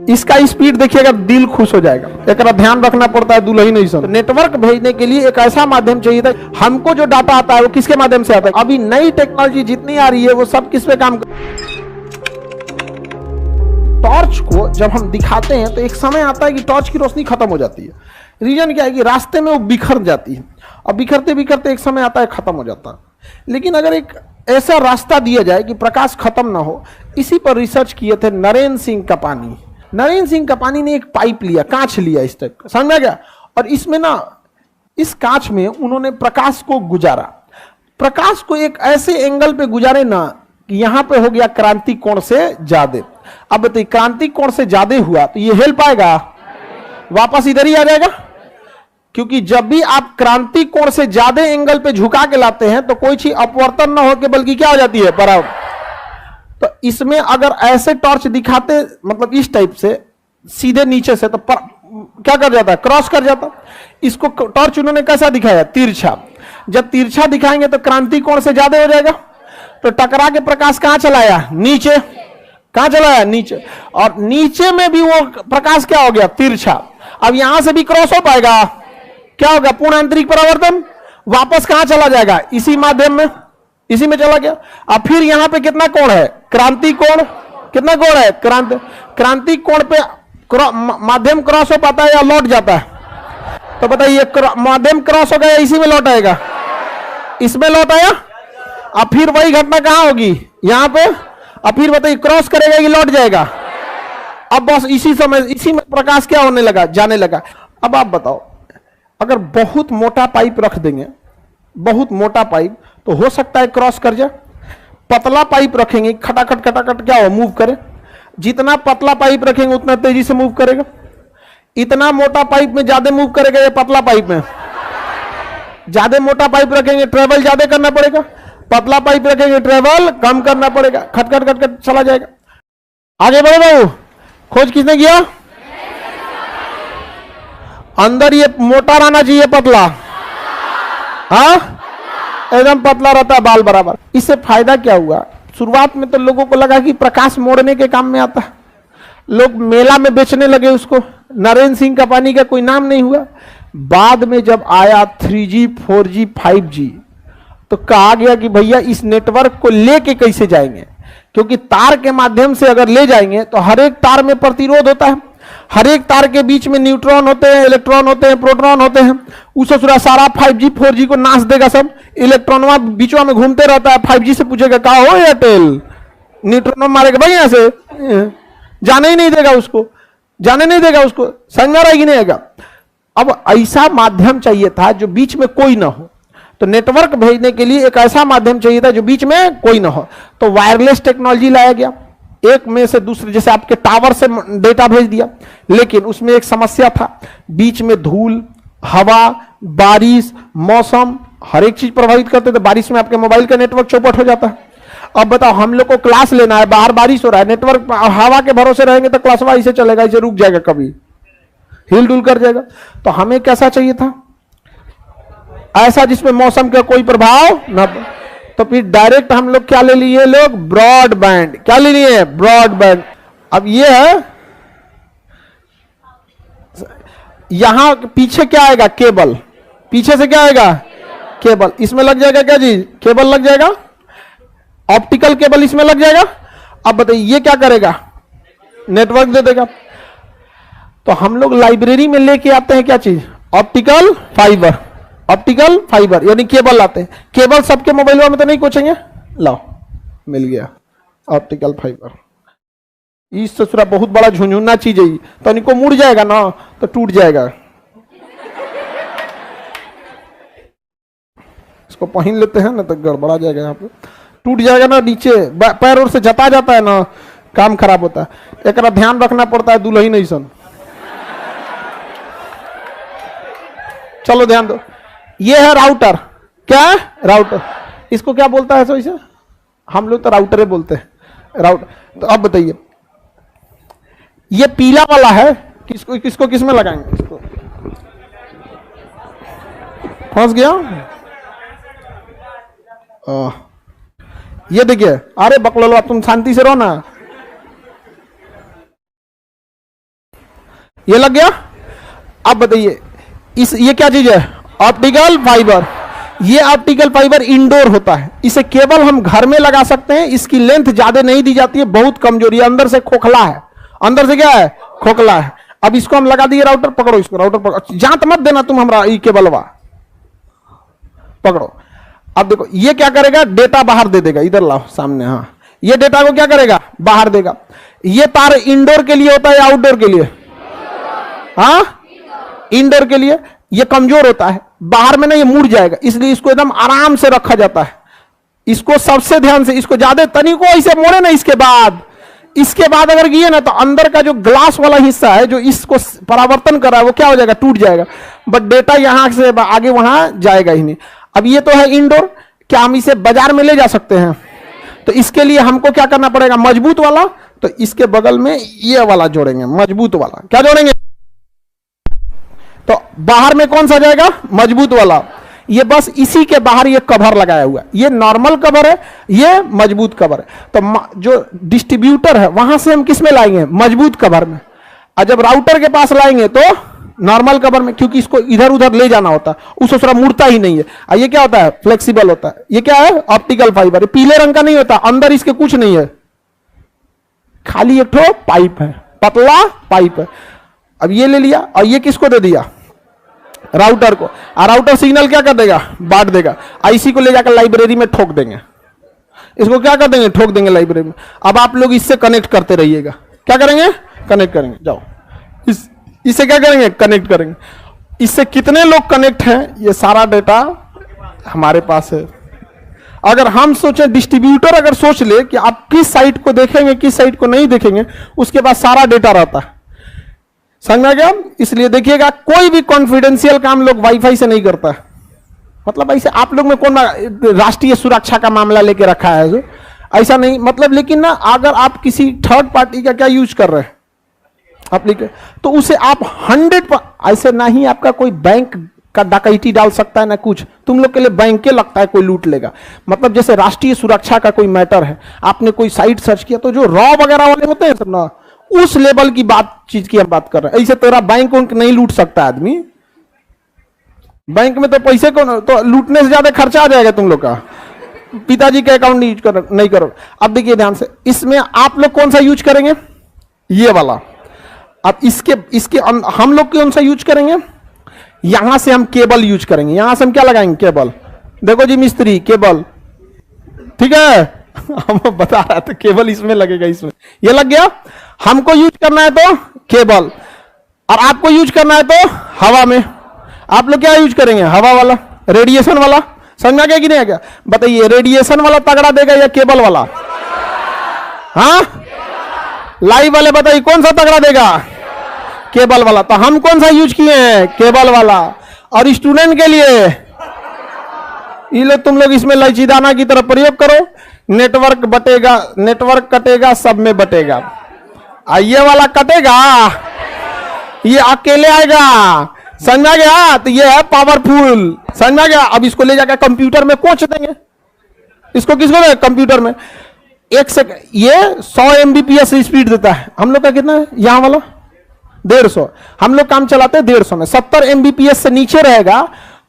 इसका स्पीड देखिएगा, दिल खुश हो जाएगा। एक ध्यान रखना पड़ता है दुल्हन नहीं सुन। नेटवर्क भेजने के लिए एक ऐसा माध्यम चाहिए था। हमको जो डाटा आता है वो किसके माध्यम से आता है? अभी नई टेक्नोलॉजी जितनी आ रही है वो सब किस पे काम कर। टॉर्च को जब हम दिखाते हैं तो एक समय आता है कि टॉर्च की रोशनी खत्म हो जाती है। रीजन क्या है कि रास्ते में वो बिखर जाती है और बिखरते बिखरते एक समय आता है खत्म हो जाता है। लेकिन अगर एक ऐसा रास्ता दिया जाए कि प्रकाश खत्म ना हो, इसी पर रिसर्च किए थे नरेंद्र सिंह कपानी। नरेंद्र सिंह कपानी ने एक पाइप लिया, कांच लिया इस टाइप का, समझ में गया? और इसमें ना, इस कांच में उन्होंने प्रकाश को गुजारा। प्रकाश को एक ऐसे एंगल पे गुजारे ना कि यहां पे हो गया क्रांति कोण से ज्यादा। अब बताइए, क्रांति कोण से ज्यादा हुआ तो ये हिल पाएगा? वापस इधर ही आ जाएगा। क्योंकि जब भी आप क्रांति कोण से ज्यादा एंगल पे झुका के लाते हैं तो कोई चीज अपवर्तन ना होकर बल्कि क्या हो जाती है, बराबर। तो इसमें अगर ऐसे टॉर्च दिखाते, मतलब इस टाइप से सीधे नीचे से, तो क्या कर जाता है, क्रॉस कर जाता। इसको टॉर्च उन्होंने कैसा दिखाया, तिरछा। जब तिरछा दिखाएंगे तो क्रांति कोण से ज्यादा हो जाएगा। तो टकरा के प्रकाश कहां चलाया, नीचे। कहां चलाया, नीचे। और नीचे में भी वो प्रकाश क्या हो गया, तिरछा। अब यहां से भी क्रॉस हो पाएगा, क्या होगा, पूर्ण आंतरिक परावर्तन। वापस कहां चला जाएगा, इसी माध्यम में, इसी में चला गया। अब फिर यहां पे कितना कोण है, क्रांति कोण। कितना कोण है, क्रांति कोण पे माध्यम क्रॉस हो पाता है या लौट जाता है? तो बताइए, माध्यम क्रॉस हो गया, इसी में लौट आएगा, इसमें लौट आया। अब फिर वही घटना कहां होगी, यहां पे। अब फिर बताइए, क्रॉस करेगा कि लौट जाएगा? अब बस इसी समय, इसी में प्रकाश क्या होने लगा, जाने लगा। अब आप बताओ, अगर बहुत मोटा पाइप रख देंगे, बहुत मोटा पाइप, तो हो सकता है क्रॉस कर जाए। पतला पाइप रखेंगे, खटाखट खटाखट क्या हो, मूव करे। जितना पतला पाइप रखेंगे उतना तेजी से मूव करेगा। इतना मोटा पाइप में ज्यादा मूव करेगा या पतला पाइप में? ज्यादा मोटा पाइप रखेंगे ट्रेवल ज्यादा करना पड़ेगा, पतला पाइप रखेंगे ट्रेवल कम करना पड़ेगा। खटखट खटखट चला जाएगा। आगे बढ़ो बाबू, खोज किसने किया? अंदर ये मोटा रहना चाहिए, पतला, हाँ एकदम पतला रहता है, बाल बराबर। इससे फायदा क्या हुआ? शुरुआत में तो लोगों को लगा कि प्रकाश मोड़ने के काम में आता है, लोग मेला में बेचने लगे उसको। नरेंद्र सिंह कपानी का कोई नाम नहीं हुआ। बाद में जब आया 3G 4G 5G तो कहा गया कि भैया इस नेटवर्क को लेके कैसे जाएंगे, क्योंकि तार के माध्यम से अगर ले जाएंगे तो हर एक तार में प्रतिरोध होता है, हर एक तार के बीच में न्यूट्रॉन होते हैं, इलेक्ट्रॉन होते हैं, प्रोटॉन होते हैं। उस ससुरा सारा 5G 4G को नाश देगा सब। इलेक्ट्रॉन बीचवा में घूमते रहता है। 5G से पूछेगा कहा हो एयरटेल, न्यूट्रॉन मारेगा भाई, यहां से जाने ही नहीं देगा उसको, जाने नहीं देगा उसको, समझ रहेगी नहीं आएगा। अब ऐसा माध्यम चाहिए था जो बीच में कोई ना हो। तो नेटवर्क भेजने के लिए एक ऐसा माध्यम चाहिए था जो बीच में कोई ना हो। तो वायरलेस टेक्नोलॉजी लाया गया, एक में से दूसरे, जैसे आपके टावर से डेटा भेज दिया। लेकिन उसमें एक समस्या था, बीच में धूल, हवा, बारिश, मौसम, हर एक चीज प्रभावित करते थे। बारिश में आपके मोबाइल का नेटवर्क चौपट हो जाता है। अब बताओ, हम लोग को क्लास लेना है, बाहर बारिश हो रहा है, नेटवर्क हवा के भरोसे रहेंगे तो क्लास ऐसे चलेगा, इसे रुक जाएगा, कभी हिल डुल कर जाएगा। तो हमें कैसा चाहिए था, ऐसा जिसमें मौसम का कोई प्रभाव ना। तो फिर डायरेक्ट हम लोग क्या ले लिए, लोग ब्रॉडबैंड। क्या ले लिए, ब्रॉडबैंड। अब ये है, यहां पीछे क्या आएगा, केबल। पीछे से क्या आएगा, केबल। इसमें लग जाएगा क्या चीज, केबल लग जाएगा, ऑप्टिकल केबल इसमें लग जाएगा। अब बताइए ये क्या करेगा, नेटवर्क दे देगा। तो हम लोग लाइब्रेरी में लेके आते हैं क्या चीज, ऑप्टिकल फाइबर। ऑप्टिकल फाइबर यानी केबल लाते हैं। केबल सबके मोबाइल में तो नहीं कोचेंगे, लाओ मिल गया ऑप्टिकल फाइबर। इस ससुरा बहुत बड़ा झुंझुना चीज है, तो इनको मुड़ जाएगा ना तो टूट जाएगा। इसको पहन लेते हैं ना तो गड़बड़ा जाएगा, यहाँ पे टूट जाएगा ना, नीचे पैर और से जता जाता है ना, काम खराब होता है। एक ध्यान रखना पड़ता है दुल्हन नहीं सन। चलो ध्यान दो, ये है राउटर। क्या है, राउटर। इसको क्या बोलता है, इसे हम लोग तो राउटर ही बोलते हैं, राउटर। तो अब बताइए, ये पीला वाला है, किसको किस में लगाएंगे, इसको फंस गया। ये देखिए, अरे बकलोल तुम शांति से रहो ना। ये लग गया। अब बताइए ये क्या चीज है? Optical fibre. ये ऑप्टिकल फाइबर इंडोर होता है, इसे केवल हम घर में लगा सकते हैं। इसकी लेंथ ज्यादा नहीं दी जाती है, बहुत कमजोरी है, अंदर से खोखला है। अंदर से क्या है? खोखला है। अब इसको हम लगा दिए राउटर, पकड़ो इसको, राउटर पकड़ो, जांत मत देना तुम हमरा, ये केबलवा पकड़ो। अब देखो ये क्या करेगा, डेटा बाहर दे देगा। इधर लाओ सामने, हाँ ये डेटा को क्या करेगा? बाहर देगा। ये तार इंडोर के लिए होता है या आउटडोर के लिए? हाँ इंडोर के लिए। ये कमजोर होता है, बाहर में ना ये मुड़ जाएगा, इसलिए इसको एकदम आराम से रखा जाता है। इसको सबसे ध्यान से, इसको ज्यादा तनिको ऐसे मोड़े ना, इसके बाद अगर गिए ना तो अंदर का जो ग्लास वाला हिस्सा है जो इसको परावर्तन कर रहा है वो क्या हो जाएगा? टूट जाएगा। बट डेटा यहां से आगे वहां जाएगा ही नहीं। अब ये तो है इंडोर, क्या हम इसे बाजार में ले जा सकते हैं? तो इसके लिए हमको क्या करना पड़ेगा? मजबूत वाला। तो इसके बगल में ये वाला जोड़ेंगे, मजबूत वाला। क्या जोड़ेंगे? तो बाहर में कौन सा जाएगा? मजबूत वाला। ये बस इसी के बाहर ये कवर लगाया हुआ है, ये नॉर्मल कवर है, ये मजबूत कवर है। तो जो डिस्ट्रीब्यूटर है वहां से हम किस में लाएंगे? मजबूत कवर में। और जब राउटर के पास लाएंगे तो नॉर्मल कवर में, क्योंकि इसको इधर उधर ले जाना होता है, उसको थोड़ा मुड़ता ही नहीं है। और ये क्या होता है? फ्लेक्सिबल होता है। ये क्या है? Optical fibre. ये पीले रंग का नहीं होता, अंदर इसके कुछ नहीं है, खाली एक ठो पाइप है, पतला पाइप है। अब ये ले लिया और ये किसको दे दिया? राउटर को। और राउटर सिग्नल क्या कर देगा? बांट देगा। आईसी को ले जाकर लाइब्रेरी में ठोक देंगे। इसको क्या कर देंगे? ठोक देंगे लाइब्रेरी में। अब आप लोग इससे कनेक्ट करते रहिएगा। क्या करेंगे? कनेक्ट करेंगे। जाओ इससे क्या करेंगे? कनेक्ट करेंगे। इससे कितने लोग कनेक्ट हैं ये सारा डेटा हमारे पास है। अगर हम सोचें, डिस्ट्रीब्यूटर अगर सोच ले कि आप किस साइट को देखेंगे किस साइट को नहीं देखेंगे, उसके पास सारा डेटा रहता है। समझ में आ गया? इसलिए देखिएगा कोई भी कॉन्फिडेंशियल काम लोग वाईफाई से नहीं करता है। मतलब ऐसे आप लोग में कौन राष्ट्रीय सुरक्षा का मामला लेके रखा है जो? ऐसा नहीं, मतलब लेकिन ना अगर आप किसी थर्ड पार्टी का क्या यूज कर रहे हैं एप्लीकेशन, तो उसे आप 100 ऐसे ना ही आपका कोई बैंक का डकैती डाल सकता है ना कुछ। तुम लोग के लिए बैंक के लगता है कोई लूट लेगा। मतलब जैसे राष्ट्रीय सुरक्षा का कोई मैटर है, आपने कोई साइट सर्च किया तो जो रॉ वगैरह वाले होते हैं सब ना, उस लेवल की चीज की हम बात कर रहे हैं। ऐसे तेरा बैंक नहीं लूट सकता आदमी। बैंक में तो पैसे को तो लूटने से ज्यादा खर्चा आ जाएगा तुम लोग का। पिताजी का अकाउंट नहीं करो। अब देखिए ध्यान से, इसमें आप लोग कौन सा यूज करेंगे? ये वाला। अब इसके हम लोग कौन सा यूज करेंगे? यहां से हम केबल यूज करेंगे। यहां से हम क्या लगाएंगे? केबल। देखो जी मिस्त्री, केबल, ठीक है। हम बता रहा था केबल इसमें लगेगा, इसमें ये लग गया। हमको यूज करना है तो केबल, और आपको यूज करना है तो हवा में। आप लोग क्या यूज करेंगे? हवा वाला, रेडिएशन वाला। समझ में आ गया कि नहीं आ गया? बताइए रेडिएशन वाला तगड़ा देगा या केबल वाला? हाँ लाइव वाले बताइए कौन सा तगड़ा देगा? केबल वाला। तो हम कौन सा यूज किए हैं? केबल वाला। और स्टूडेंट के लिए ये तुम लोग इसमें लचीदाना की तरह प्रयोग करो। नेटवर्क बटेगा, नेटवर्क कटेगा, सब में बटेगा। ये वाला कटेगा, ये अकेले आएगा। समझ में आ गया? तो ये है पावरफुल। समझ में आ गया? अब इसको ले जाकर कंप्यूटर में कोच देंगे। इसको किसको देंगे? कंप्यूटर में। एक सेकंड, ये 100 MBPS स्पीड देता है। हम लोग का कितना है? यहां वाला 150। हम लोग काम चलाते हैं 150 में। 70 MBPS से नीचे रहेगा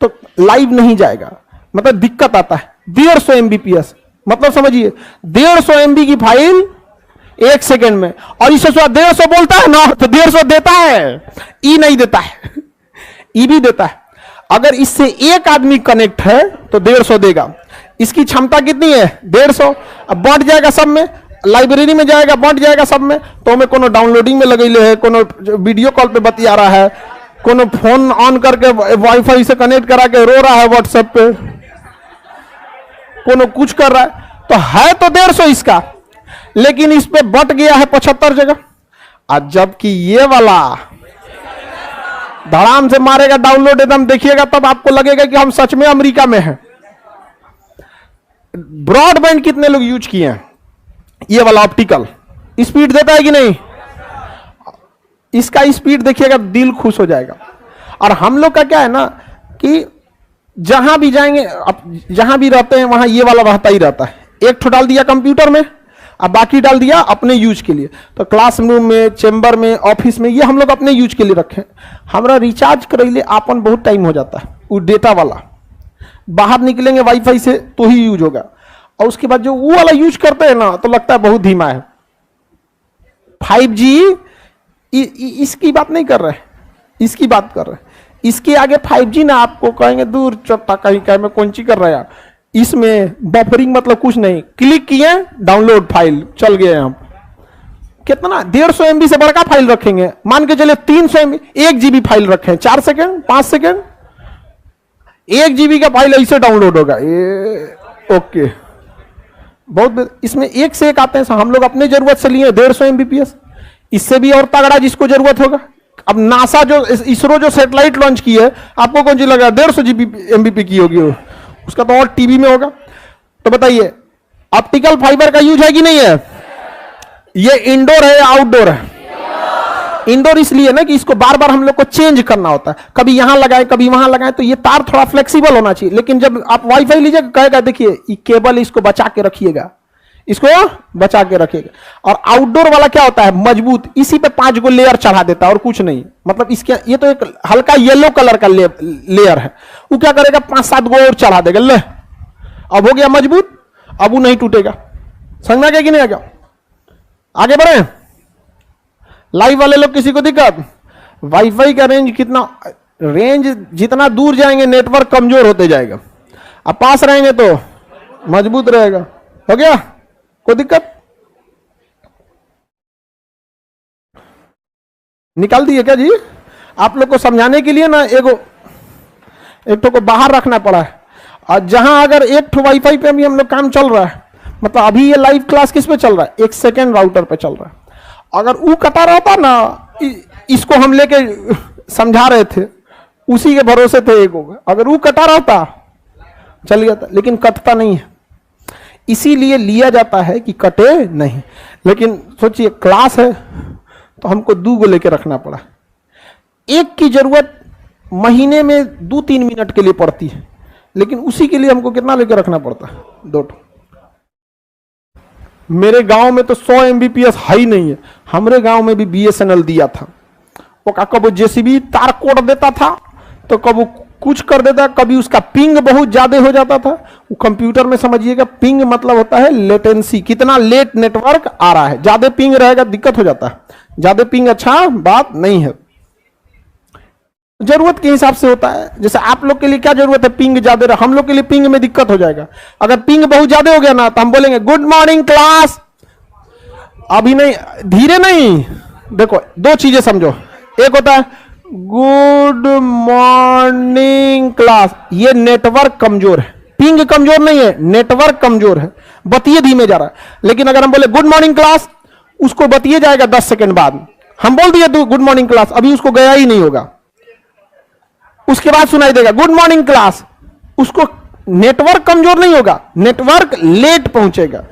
तो लाइव नहीं जाएगा, मतलब दिक्कत आता है। 150 MBPS मतलब समझिए 150 MB की फाइल 1 सेकंड में। और इसे 150 बोलता है ना तो 150 देता है, ई नहीं देता है, ई भी देता है। अगर इससे एक आदमी कनेक्ट है तो 150 देगा। इसकी क्षमता कितनी है? 150। अब बढ़ जाएगा सब में, लाइब्रेरी में जाएगा, बढ़ जाएगा सब में। तो हमें कोनो डाउनलोडिंग में लगेले है, कोनो वीडियो कॉल पे बतिया रहा है, कोनो फोन ऑन करके वाईफाई से कनेक्ट करा के रो रहा है व्हाट्सएप पे, कोनो कुछ कर रहा है। तो है तो 150 इसका, लेकिन इस पे बट गया है 75 जगह। और जबकि ये वाला धड़ाम से मारेगा डाउनलोड, एकदम देखिएगा तब आपको लगेगा कि हम सच में अमेरिका में हैं। ब्रॉडबैंड कितने लोग यूज किए हैं? ये वाला ऑप्टिकल स्पीड देता है कि नहीं? इसका स्पीड देखिएगा दिल खुश हो जाएगा। और हम लोग का क्या है ना कि जहां भी जाएंगे, अब जहां भी रहते हैं वहां ये वाला रहता ही रहता है। एक ठो डाल दिया कंप्यूटर में, अब बाकी डाल दिया अपने यूज के लिए। तो क्लासरूम में, चेंबर में, ऑफिस में, ये हम लोग अपने यूज के लिए रखें। हमारा रिचार्ज करैले आपन बहुत टाइम हो जाता है, वो डेटा वाला बाहर निकलेंगे वाईफाई से तो ही यूज होगा, और उसके बाद जो वो वाला यूज करते हैं ना तो लगता है बहुत धीमा है। 5G इसकी बात नहीं कर रहे, इसकी बात कर रहे। इसके आगे 5G ना आपको कहेंगे दूर चट्टा कहीं कहीं में कौन सी कर रहे हैं। इसमें बफरिंग मतलब कुछ नहीं, क्लिक किए डाउनलोड फाइल चल गए। हम कितना 150 MB से बड़का फाइल रखेंगे, मान के चले 300 MB, 1 GB फाइल रखें, 4 सेकेंड 5 सेकेंड 1 GB का फाइल ऐसे डाउनलोड होगा। ओके, बहुत इसमें एक से एक आते हैं। हम लोग अपने जरूरत से लिए 150 Mbps, इससे भी और तगड़ा जिसको जरूरत होगा। अब नासा जो इसरो जो सैटेलाइट लॉन्च की है, आपको कौन सी लगा 150 MBP की होगी, उसका तो और टीवी में होगा। तो बताइए ऑप्टिकल फाइबर का यूज है कि नहीं है? ये इंडोर है या आउटडोर है? इंडोर इसलिए ना कि इसको बार बार हम लोग को चेंज करना होता है, कभी यहां लगाए कभी वहां लगाए, तो ये तार थोड़ा फ्लेक्सिबल होना चाहिए। लेकिन जब आप वाईफाई लीजिएगा कहेगा देखिए ये केबल, इसको बचा के रखिएगा, इसको बचा के रखिएगा। और आउटडोर वाला क्या होता है, मजबूत, इसी पे 5 गो लेयर चढ़ा देता है और कुछ नहीं। मतलब इसके ये तो एक हल्का येलो कलर का लेयर है, वो क्या करेगा 5-7 गो और चढ़ा देगा, ले अब हो गया मजबूत, अब वो नहीं टूटेगा। समझ में आ गया कि नहीं आ गया? आगे बढ़े। लाइव वाले लोग किसी को दिक्कत? वाईफाई का रेंज कितना, रेंज जितना दूर जाएंगे नेटवर्क कमजोर होते जाएगा, अब पास रहेंगे तो मजबूत रहेगा। हो गया? कोई दिक्कत? निकाल दिए क्या जी? आप लोग को समझाने के लिए ना एक तो को बाहर रखना पड़ा है। और जहां अगर एक ठो वाईफाई पे भी हम लोग काम चल रहा है, मतलब अभी ये लाइव क्लास किस पे चल रहा है, 1 सेकेंड राउटर पे चल रहा है। अगर वो कटा रहता ना, इसको हम लेके समझा रहे थे, उसी के भरोसे थे एक होगा, अगर वो कटा रहता चल गया था, लेकिन कटता नहीं है, इसीलिए लिया जाता है कि कटे नहीं। लेकिन सोचिए क्लास है तो हमको 2 गो लेके रखना पड़ा। एक की जरूरत महीने में 2-3 मिनट के लिए पड़ती है, लेकिन उसी के लिए हमको कितना लेके रखना पड़ता है, 2 मेरे गांव में तो 100 Mbps हाई नहीं है। हमारे गांव में भी BSNL दिया था, वो कब जेसीबी तार कोड़ देता था तो कब वो कुछ कर देता, कभी उसका पिंग बहुत ज्यादा हो जाता था। वो कंप्यूटर में समझिएगा पिंग मतलब होता है लेटेंसी, कितना लेट नेटवर्क आ रहा है। ज्यादा पिंग रहेगा दिक्कत हो जाता है, ज्यादा पिंग अच्छा बात नहीं है, जरूरत के हिसाब से होता है। जैसे आप लोग के लिए क्या जरूरत है, पिंग ज्यादा रहा, हम लोग के लिए पिंग में दिक्कत हो जाएगा। अगर पिंग बहुत ज्यादा हो गया ना तो हम बोलेंगे गुड मॉर्निंग क्लास, अभी नहीं, धीरे नहीं। देखो 2 चीजें समझो, एक होता है गुड मॉर्निंग क्लास, ये नेटवर्क कमजोर है, पिंग कमजोर नहीं है, नेटवर्क कमजोर है, बतिए धीमे जा रहा है। लेकिन अगर हम बोले गुड मॉर्निंग क्लास, उसको बतिए जाएगा 10 सेकेंड बाद। हम बोल दिए गुड मॉर्निंग क्लास, अभी उसको गया ही नहीं होगा, उसके बाद सुनाई देगा गुड मॉर्निंग क्लास, उसको नेटवर्क कमजोर नहीं होगा, नेटवर्क लेट पहुंचेगा।